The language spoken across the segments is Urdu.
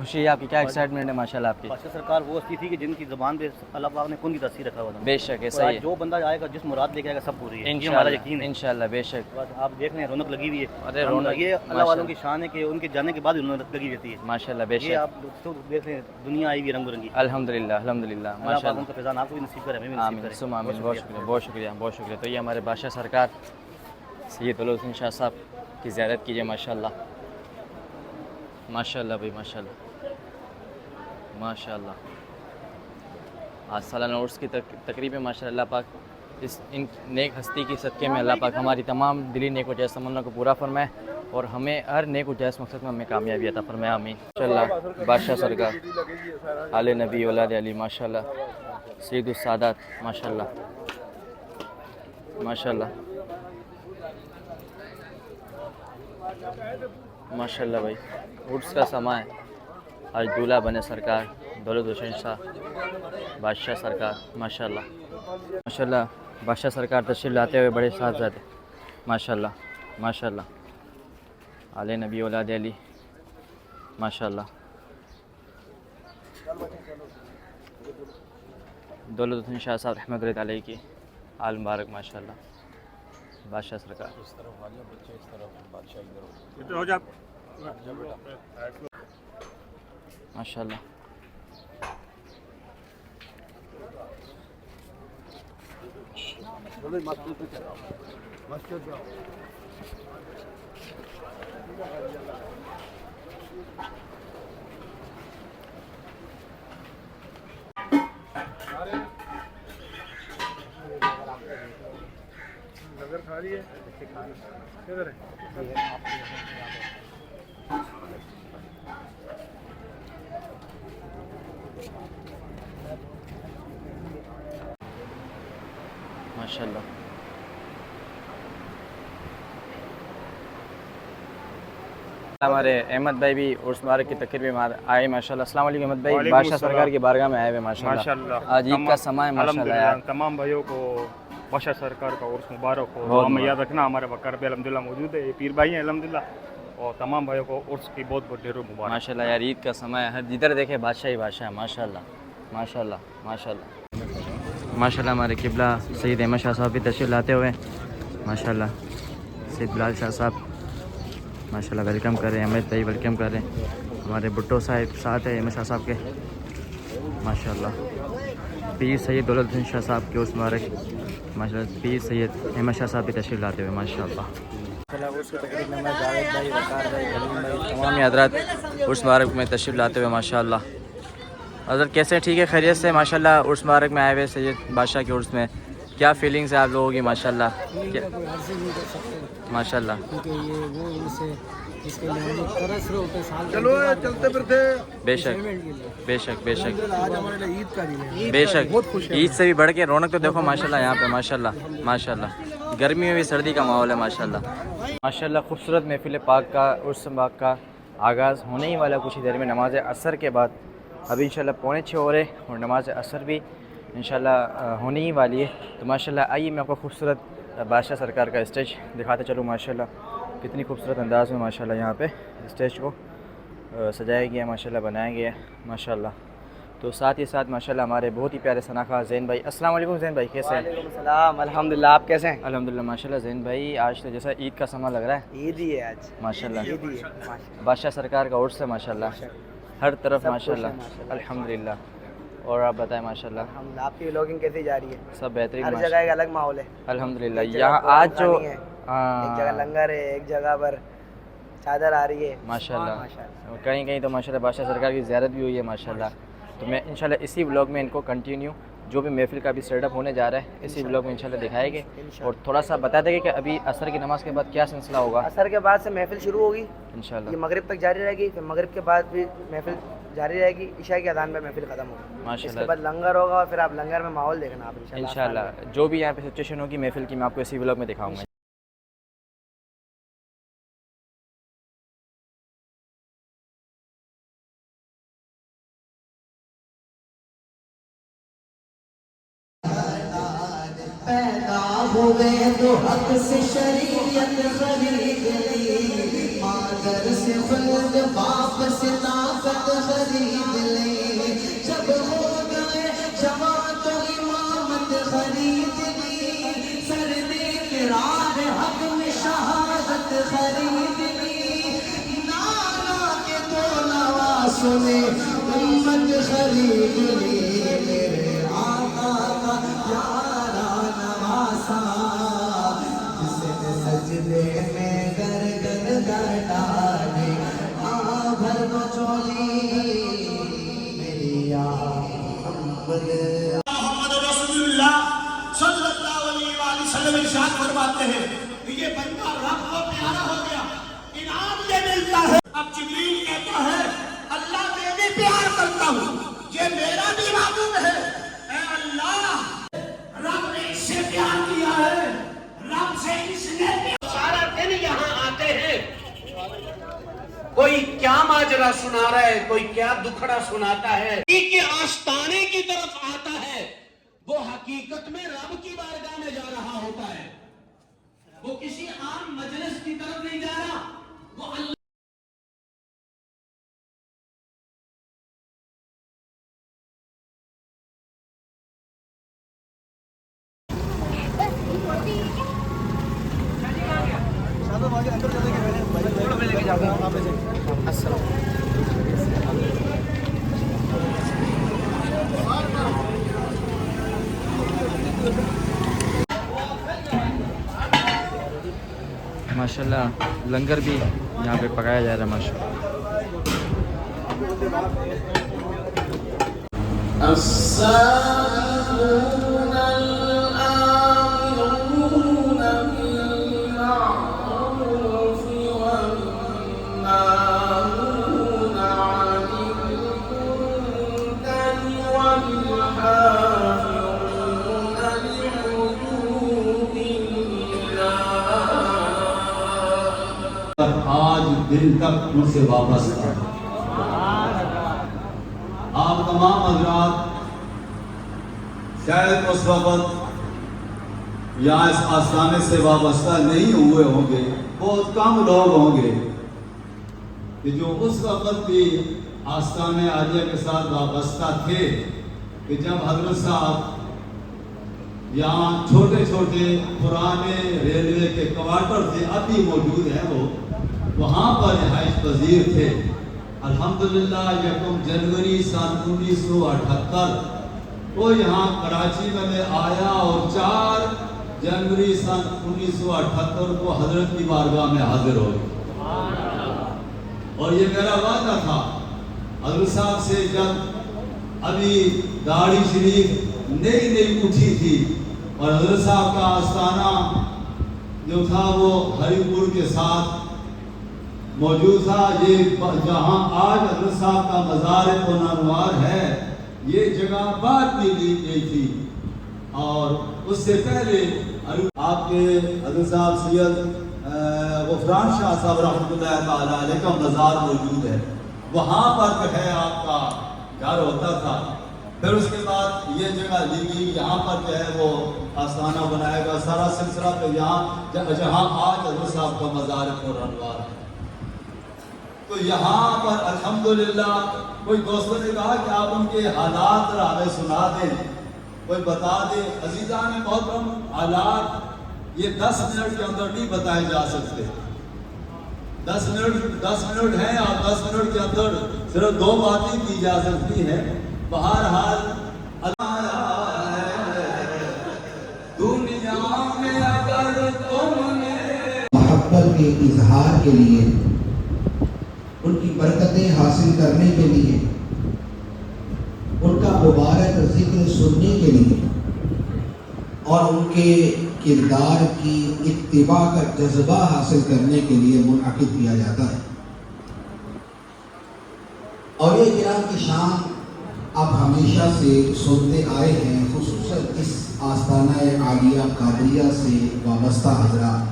خوشی ہے آپ کی, کیا ایکسائٹمنٹ ہے ماشاء اللہ آپ کی. بادشاہ سرکار وہ ہستی تھی کہ جن کی زبان پہ اللہ پاک نے کن کی تاثیر رکھا ہوا تھا. بے شک ہے, اور صحیح آج ہے جو بندہ آئے گا جس مراد لے کے آئے گا سب پوری ہے, یہ ہمارا انشاءاللہ یقین ہے. انشاءاللہ بے شک. بس آپ دیکھ رہے ہیں رونق لگی ہوئی ہے. ارے رونق, یہ اللہ والوں کی شان ہے کہ ان کے جانے کے بعد بھی رونق لگی رہتی ہے. ماشاءاللہ بے یہ شک. آپ تو دیکھ رہے ہیں دنیا آئی ہوئی رنگ برنگی. الحمدللہ الحمدللہ اللہ پاک ماشاءاللہ. ان کا فیضان آپ کو بھی نصیب کرے, ہمیں بھی نصیب آمین کرے. ثم آمین. بہت شکریہ بہت شکریہ بہت شکریہ. تو یہ ہمارے بادشاہ سرکار سید طلعت حسین شاہ صاحب کی زیارت کیجیے ماشاءاللہ ماشاءاللہ بھائی ماشاءاللہ ماشاءاللہ. آج سالانہ عرس کی تقریب میں ماشاءاللہ اللہ پاک اس ان نیک ہستی کی صدقے میں اللہ پاک ہماری تمام دلی نیک و جائز تمنا کو پورا فرمائے اور ہمیں ہر نیک و جائز مقصد میں ہمیں کامیابی عطا فرمائے. آمین. ماشاءاللہ بادشاہ سرکار آل نبی اولاد علی ماشاءاللہ سید السادات ماشاءاللہ ماشاءاللہ ماشاءاللہ بھائی. عرس کا سما ہے, آج دولہا بنے سرکار دولت حسین شاہ بادشاہ سرکار ماشاءاللہ ماشاءاللہ. بادشاہ سرکار تشریف لاتے ہوئے بڑے صاحبزادے ماشاءاللہ ماشاءاللہ آل نبی اولاد علی ماشاءاللہ. دولت حسین شاہ صاحب رحمۃ اللہ علیہ کی آل مبارک ماشاءاللہ. بادشاہ سرکار ماشاءاللہ ماشاءاللہ. ہمارے احمد بھائی بھی عرس مبارک کی تقریب میں آئے ماشاءاللہ. السلام علیکم احمد بھائی. بادشاہ سرکار کی بارگاہ میں آئے ہوئے ماشاءاللہ. آج عید کا سما ہے ماشاءاللہ. تمام بھائیوں کو بادشاہ سرکار کا عرس مبارک ہو. ہمیں یاد رکھنا ہمارے وقار پہ الحمدللہ موجود ہے, یہ پیر بھائی ہیں الحمدللہ, اور تمام بھائیوں کو عرس کی بہت بہت ڈھیروں مبارک. ماشاءاللہ یار عید کا سما ہے, ہر جدھر دیکھے بادشاہ ہی بادشاہ ہے ماشاءاللہ ماشاءاللہ ماشاءاللہ ماشاءاللہ. ہمارے قبلہ سید احمد شاہ صاحب بھی تشریف لاتے ہوئے ماشاءاللہ. سید بلال شاہ صاحب ماشاءاللہ ویلکم کر رہے ہیں. احمد بھائی ویلکم کر رہے ہیں. ہمارے بھٹو صاحب ساتھ ہیں احمد شاہ صاحب کے ماشاءاللہ. پیر سید دولت حسین شاہ صاحب کے عرس مبارک ماشاءاللہ. پیر سید احمد شاہ صاحب بھی تشریف لاتے ہوئے ماشاءاللہ. تمام حضرات عرس مبارک میں تشریف لاتے ہوئے ماشاءاللہ. حضرت کیسے ٹھیک ہے خیریت سے ماشاءاللہ. عرس مبارک میں آئے ہوئے سید بادشاہ کے عرس میں, کیا فیلنگس ہے آپ لوگوں کی ماشاءاللہ ماشاءاللہ. بے شک بے شک بے شک بے شک. عید سے بھی بڑھ کے رونق تو دیکھو ماشاءاللہ یہاں پہ ماشاءاللہ ماشاءاللہ. گرمی میں بھی سردی کا ماحول ہے ماشاءاللہ ماشاءاللہ. خوبصورت محفل پاک کا عرس پاک کا آغاز ہونے ہی والا کچھ ہی دیر میں نماز عصر کے بعد. ابھی انشاءاللہ 5:45 ہو رہے اور نماز عصر بھی انشاءاللہ ہونے ہی والی ہے. تو ماشاءاللہ آئیے میں آپ کو خوبصورت بادشاہ سرکار کا اسٹیج دکھاتے چلوں ماشاءاللہ. کتنی خوبصورت انداز میں ماشاءاللہ یہاں پہ اسٹیج کو سجایا گیا ماشاءاللہ, بنایا گیا ماشاءاللہ. تو ساتھ ہی ساتھ ماشاءاللہ ہمارے بہت ہی پیارے ثناخواہ زین بھائی. السلام علیکم زین بھائی, کیسے ہیں؟ وعلیکم السلام. الحمدللہ, آپ کیسے ہیں؟ الحمدللہ ماشاءاللہ. زین بھائی آج تو جیسا عید کا سما لگ رہا ہے, عید ہی ہے آج ماشاءاللہ. عید ہی ہے. بادشاہ سرکار کا عرس ہے ماشاءاللہ, ہر طرف ماشاءاللہ الحمدللہ. اور آپ بتائیں ماشاءاللہ آپ کی ولاگنگ کیسی جا رہی ہے؟ سب بہترین ہر جگہ ایک الگ ماحول ہے الحمدللہ. یہاں آج جو ایک جگہ لنگر ہے, ایک جگہ پر چادر آ رہی ہے ماشاءاللہ. کہیں کہیں تو ماشاءاللہ بادشاہ سرکار کی زیارت بھی ہوئی ہے ماشاءاللہ. تو میں انشاءاللہ اسی ولاگ میں ان کو کنٹینیو جو بھی محفل کا بھی سیٹ اپ ہونے جا رہا ہے اسی ولاگ میں انشاءاللہ دکھائیں گے. اور تھوڑا سا بتا دیں گے کہ ابھی عصر کی نماز کے بعد کیا سلسلہ ہوگا. عصر کے بعد سے محفل شروع ہوگی انشاءاللہ, یہ مغرب تک جاری رہے گی, پھر مغرب کے بعد بھی محفل جاری رہے گی, عشاء کی اذان پہ محفل ختم ہوگی. اس کے بعد لنگر ہوگا اور پھر آپ لنگر میں ماحول دیکھنا آپ انشاءاللہ. جو بھی یہاں پہ سچویشن ہوگی محفل کی میں آپ کو اسی ولاگ میں دکھاؤں گا. پیدا ہوئے تو حق سے شریعت خرید لی, مادر سے خلد باپ سے طاقت خرید لی، جب ہو گئے جوان تو امامت خرید لی، سردی کے راہ حق میں شہادت خرید لی، نانا کے تو نوا سنے امت خرید لی، میرے آقا کا پیارا نواسا جس نے سجدے میں گردن ڈالے، بھر دو چولی میری محمد رسول اللہ صلی اللہ علیہ وآلہ وسلم ارشاد فرماتے ہیں کہ یہ بندہ رب کو پیارا ہو گیا، انعام یہ ملتا ہے۔ اب جبریل کہتا ہے اللہ میں بھی پیار کرتا ہوں، یہ میرا بھی معبود ہے، اے اللہ رب نے اس سے پیار کیا ہے، رب سے اس نے پیار۔ سارا دن یہاں آتے ہیں، کوئی کیا ماجرا سنا رہا ہے، کوئی کیا دکھڑا سناتا ہے، کے آستانے کی طرف آتا ہے، وہ حقیقت میں رب کی بارگاہ میں جا رہا ہوتا ہے، وہ کسی عام مجلس کی طرف نہیں جا رہا، وہ اللہ ماشاءاللہ لنگر بھی یہاں پہ پکایا جا رہا ہے ماشاءاللہ۔ السابقون الآمرون بالمعروف والناهون عن المنكر والحافظون لحدود الله۔ آج دن تک ان سے واپس آئے۔ آپ تمام حضرات شاید اس وقت یہاں اس آستانے سے وابستہ نہیں ہوئے ہوں گے، بہت کم لوگ ہوں گے کہ جو اس وقت بھی آستانے عالیہ کے ساتھ وابستہ تھے کہ جب حضرت صاحب یہاں چھوٹے چھوٹے پرانے ریلوے کے کوارٹر تھے، ابھی موجود ہیں، وہ وہاں پر رہائش پذیر تھے۔ الحمدللہ یکم جنوری سن 1978 وہ یہاں کراچی میں آیا اور 4 جنوری سن 1978 کو حضرت کی بارگاہ میں حاضر ہو گیا۔ اور یہ میرا وعدہ تھا حضرت صاحب سے، جب ابھی داڑھی شریف نئی اٹھی تھی اور حضرت صاحب کا آستانہ جو تھا وہ ہری پور کے ساتھ موجود تھا۔ یہ جہاں آج حضرت صاحب کا مزار پونانوار ہے، یہ جگہ بعد میں لی گئی تھی، اور اس سے پہلے آپ کے حضرت صاحب سید غفران شاہ صاحب رحمۃ اللہ تعالیٰ علیہ کا مزار موجود ہے، وہاں پر جو ہے آپ کا گھر ہوتا تھا۔ پھر اس کے بعد یہ جگہ لی گئی، یہاں پر جو ہے وہ آستانہ بنایا گیا، سارا سلسلہ پہ یہاں جہاں آج حضرت صاحب کا مزار پونانوار ہے۔ تو یہاں پر الحمدللہ کوئی دوستوں نے کہا کہ آپ ان کے حالات ہمیں سنا دیں، کوئی بتا دیں۔ عزیزان محترم، حالات یہ 10 منٹ کے اندر نہیں بتائے جا سکتے۔ 10 منٹ ہیں اور 10 منٹ کے اندر صرف 2 باتیں کی جا سکتی ہیں۔ بہرحال دنیا میں اگر تم نے محبت کے اظہار کے لیے، ان کی برکتیں حاصل کرنے کے لیے، ان کا مبارک ذکر سننے کے لیے اور ان کے کردار کی اتباع کا جذبہ حاصل کرنے کے لیے منعقد کیا جاتا ہے۔ اور یہ کرام کی شان آپ ہمیشہ سے سنتے آئے ہیں، خصوصاً اس آستانہ عالیہ قادریہ سے وابستہ حضرات۔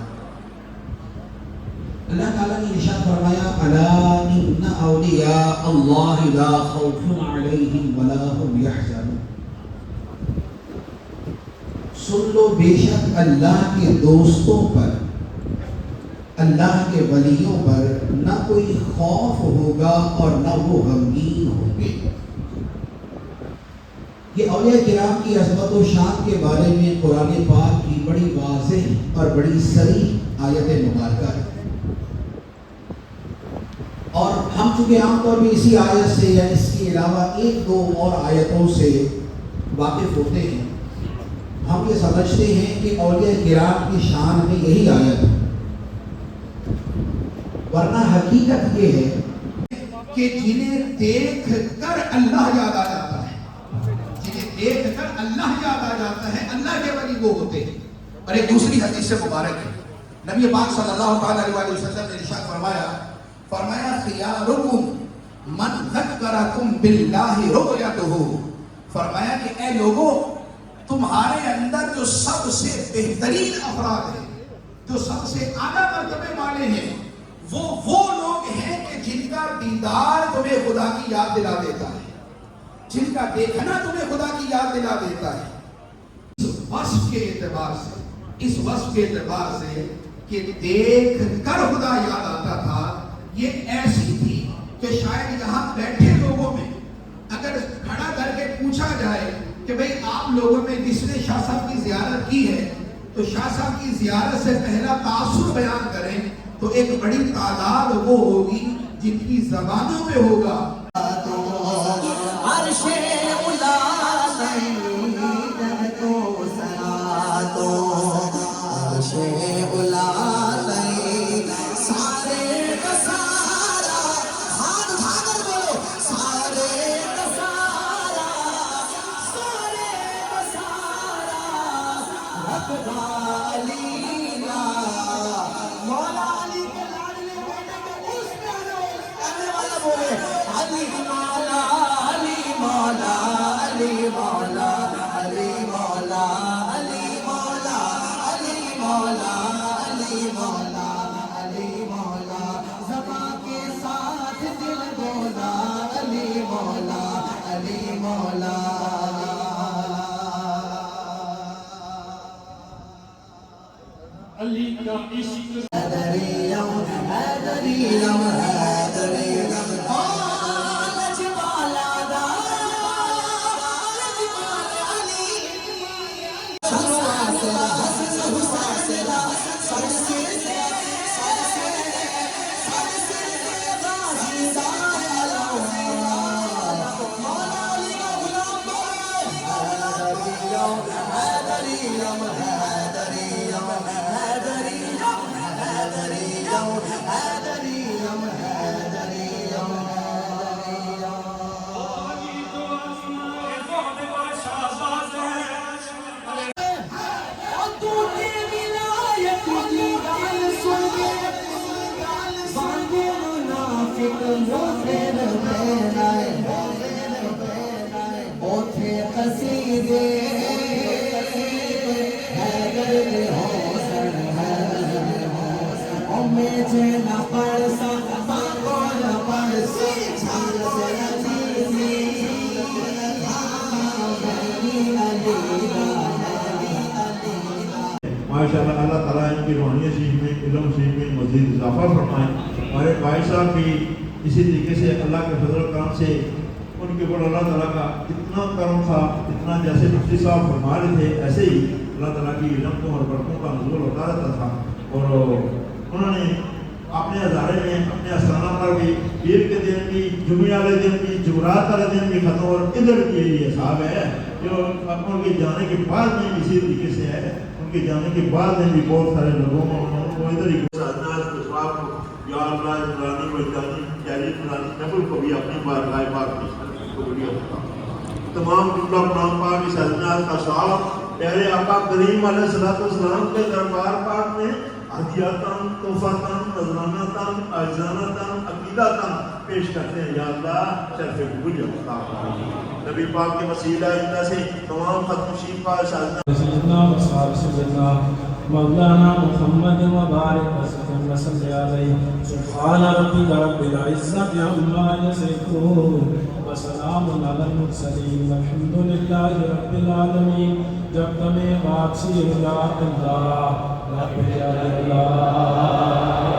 اللہ تعالیٰ نے ارشاد فرمایا الا ان اولیاء اللہ لا خوف علیہم ولا هم یحزنون، سن لو بے شک اللہ کے دوستوں پر اللہ کے ولیوں پر نہ کوئی خوف ہوگا اور نہ وہ غمگین ہوں گے۔ یہ اولیاء کرام کی عظمت و شان کے بارے میں قرآن پاک کی بڑی واضح اور بڑی صریح آیت مبارکہ ہے، اور ہم چونکہ عام طور پہ اسی آیت سے یا اس کے علاوہ ایک دو اور آیتوں سے واقف ہوتے ہیں، ہم یہ سمجھتے ہیں کہ اولیاء کرام کی شان میں یہی آیت ہے، ورنہ حقیقت یہ ہے کہ جنہیں دیکھ کر اللہ یاد آ جاتا ہے، جنہیں دیکھ کر اللہ یاد آ جاتا ہے، اللہ کے ولی وہ ہوتے ہیں۔ اور ایک دوسری حدیث مبارک ہے، نبی پاک صلی اللہ تعالی علیہ وسلم نے ارشاد فرمایا خیارکم من ذکرکم باللہ رؤیتہ، فرمایا کہ اے لوگوں، تمہارے اندر جو سب سے بہترین افراد ہیں، جو سب سے اعلیٰ مرتبے والے ہیں، وہ لوگ ہیں کہ جن کا دیدار تمہیں خدا کی یاد دلا دیتا ہے، جن کا دیکھنا تمہیں خدا کی یاد دلا دیتا ہے۔ اس وصف کے اعتبار سے کہ دیکھ کر خدا یاد آتا تھا، یہ ایسی تھی کہ شاید یہاں بیٹھے لوگوں میں اگر کھڑا کر کے پوچھا جائے کہ بھئی آپ لوگوں میں جس نے شاہ صاحب کی زیارت کی ہے تو شاہ صاحب کی زیارت سے پہلا تاثر بیان کریں، تو ایک بڑی تعداد وہ ہوگی جن کی زبانوں پہ ہوگا ماشاءاللہ اللہ تعالیٰ ان کی روحانیت سیکھ میں، علم سیکھ میں مزید اضافہ فرمائے۔ ہمارے بھائی صاحب بھی اسی طریقے سے اللہ کے فضل و کرم سے ان کے اوپر اللہ تعالیٰ کا اتنا کرم تھا، اتنا جیسے مفتی صاحب فرما رہے تھے ایسے ہی اللہ تعالیٰ کی علم اور برکتوں کا نزول ہوتا رہتا تھا، اور انہوں نے اپنے ہزارے میں اپنے استانہ پر بھی پیر کے دن بھی، جمعہ والے دن بھی، جمعرات والے دن بھی ختم، اور ادھر کے لیے صاحب ہے جو ان کے جانے کے بعد میں اسی طریقے سے ہے، ان کے جانے کے بعد میں بھی بہت سارے لوگوں کو ادھر ہی یا اللہ عمرانی وجدانی کیری فلانی نفل کو بھی اپنی بارگاہ پاک میں قبول ہوتا۔ تمام جملہ قرآن پاک کی سجنات کا صاحب پیارے آقا کریم علیہ الصلوۃ والسلام کے دربار پاک میں ہدیاتاً، تحفاتاً، نذراناتاً، اجزاناتاً، عقیداتاً پیش کرتے ہیں۔ یا اللہ شرف قبول عطا فرما۔ نبی پاک کے وسیلہ اندہ سے تمام ختم شیف کا سیدنا و صحاب سیدنا مولانا محمد مبارک وسلم علیہ سبحان ربک رب العزت عما یصفون وسلام علی المرسلین والحمد للہ رب العالمین۔ جب تمہیں واپسی اللہ اللہ رب اللہ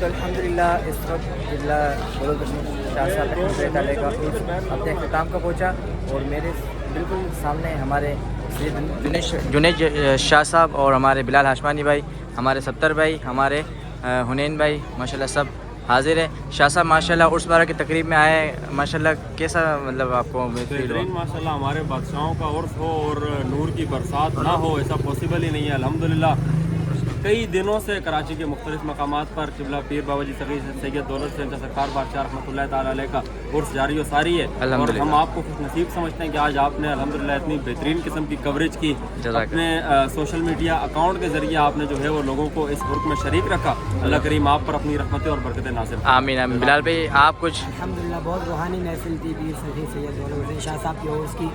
الحمدللہ اس وقت ضلع بلوچستان شاہ صاحب رحمۃ اللہ کا عرس اپنے اختتام کا پہنچا اور میرے بالکل سامنے ہمارے جنید شاہ صاحب اور ہمارے بلال ہاشمانی بھائی، ہمارے ستر بھائی، ہمارے حنین بھائی ماشاءاللہ سب حاضر ہے. شاہ صاحب ماشاءاللہ عرس بارہ کی تقریب میں آئے، ماشاءاللہ کیسا مطلب آپ کو فیل ہوا؟ ماشاءاللہ ہمارے بادشاہوں کا عرس ہو اور نور کی برسات نہ ہو ایسا پاسبل ہی نہیں ہے. الحمدللہ کئی دنوں سے کراچی کے مختلف مقامات پر قبلہ پیر بابا جی تقی سید دولت سے سرکار بادشاہ رحمۃ اللہ تعالیٰ علیہ کا عرس جاری و ساری ہے، اور ہم آپ کو خوش نصیب سمجھتے ہیں کہ آج آپ نے الحمدللہ اتنی بہترین قسم کی کوریج کی، اپنے سوشل میڈیا اکاؤنٹ کے ذریعے آپ نے جو ہے وہ لوگوں کو اس عرس میں شریک رکھا. اللہ کریم آپ پر اپنی رحمتیں اور برکتیں نازل فرمائے. آمین آمین. بلال بھائی آپ کچھ؟ الحمدللہ بہت روحانی محفل تھی پیر سخی سید دولت حسین شاہ صاحب کی عرس کی،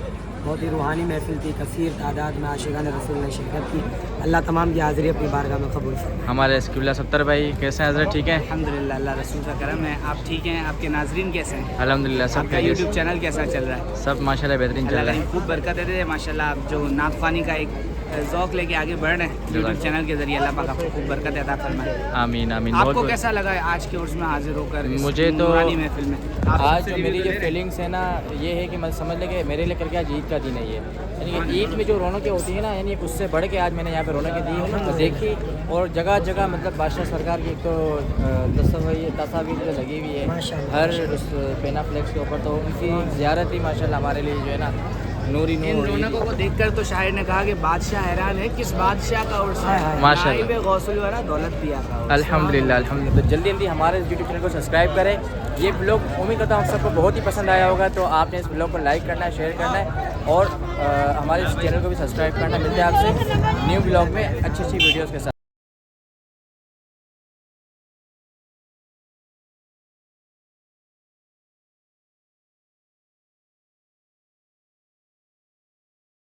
بہت ہی روحانی محفل تھی، کثیر تعداد میں عاشقان رسول نے شرکت کی. اللہ تمام کی حاضری اپنی بارگاہ میں قبول فرمائے. ہمارے قبلہ ستر بھائی کیسے ہیں حضرت؟ ٹھیک ہیں الحمدللہ اللہ رسول کا کرم ہے. آپ ٹھیک ہیں؟ آپ کے ناظرین کیسے ہیں؟ الحمدللہ سب آپ کا یوٹیوب چینل کیسا چل رہا ہے؟ سب ماشاءاللہ بہترین چل رہا ہے. خوب برکت دے ماشاءاللہ. آپ جو نعت خوانی کا ایک ذوق لے کے آگے بڑھ رہے ہیں یوٹیوب چینل کے ذریعے، اللہ پاک آپ کو خوب برکت عطا فرمائے. آمین آمین. آپ کو کیسا لگا آج کے عرس میں حاضر ہو کر؟ مجھے تو محفل میں آج جو میری جو فیلنگس ہے نا یہ ہے کہ میں سمجھ لیں کہ میرے لے کر کے آج عید کا دن ہے یہ، یعنی کہ عید میں جو رونقیں ہوتی ہیں نا، یعنی اس سے بڑھ کے آج میں نے یہاں پہ رونقیں دی ہیں تو دیکھی، اور جگہ جگہ مطلب بادشاہ سرکار کی ایک تو تصاویر جو لگی ہوئی ہے ہر اس پینا فلیکس کے اوپر، تو ان کی زیارت ہی ماشاءاللہ ہمارے لیے جو ہے نا نوری نور. ان رونقوں کو دیکھ کر تو شاعر نے کہا کہ بادشاہ حیران ہے کس بادشاہ کا عرس ہے، ماشاءاللہ. نائب غوث الورا دولت دیا کا. الحمدللہ الحمدللہ. تو جلدی جلدی ہمارے یوٹیوب چینل کو سبسکرائب کریں. یہ بلاگ امید کرتا ہوں آپ سب کو بہت ہی پسند آیا ہوگا، تو آپ نے اس بلاگ کو لائک کرنا ہے، شیئر کرنا ہے، اور ہمارے اس چینل کو بھی سبسکرائب کرنا. ملتے ہیں آپ سے نیو بلاگ میں اچھی ویڈیوز کے ساتھ.